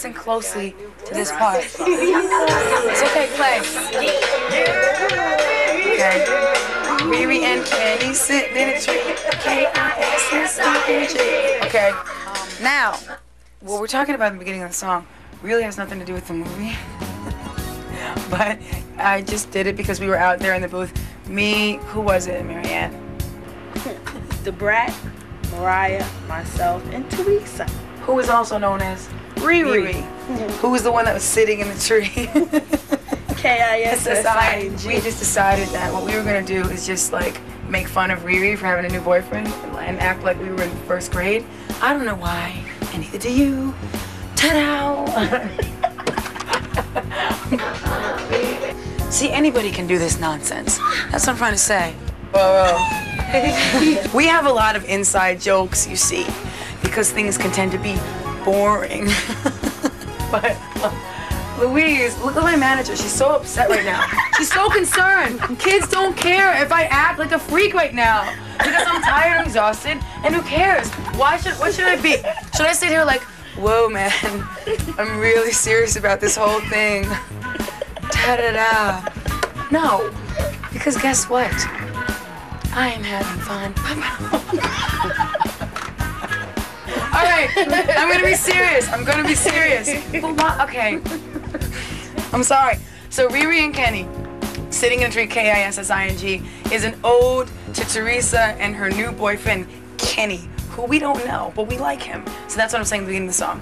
listen closely to this part. It's okay, play. Okay. Riri and Kenny sitting in a tree. K-I-S-S-I-N-G. Okay. Now, what we're talking about in the beginning of the song really has nothing to do with the movie. But I just did it because we were out there in the booth. Me, who was it, Marianne? Da Brat, Mariah, myself, and Teresa. Who is also known as Riri. Who was the one that was sitting in the tree? K-I-S-S-I-N-G. We just decided that what we were gonna do is just like make fun of Riri for having a new boyfriend and act like we were in first grade. I don't know why, and neither do you. Ta-da! See, anybody can do this nonsense. That's what I'm trying to say. We have a lot of inside jokes, you see, because things can tend to be boring. But Louise, look at my manager. She's so upset right now. She's so concerned. Kids don't care if I act like a freak right now because I'm tired and exhausted. And who cares? What should I be? Should I sit here like, whoa, man, I'm really serious about this whole thing. Ta-da-da. No, because guess what? I am having fun. All right, I'm gonna be serious. I'm gonna be serious. But what? Okay. I'm sorry. So Riri and Kenny, sitting in a tree, K-I-S-S-I-N-G, is an ode to Teresa and her new boyfriend, Kenny, who we don't know, but we like him. So that's what I'm saying at the beginning of the song.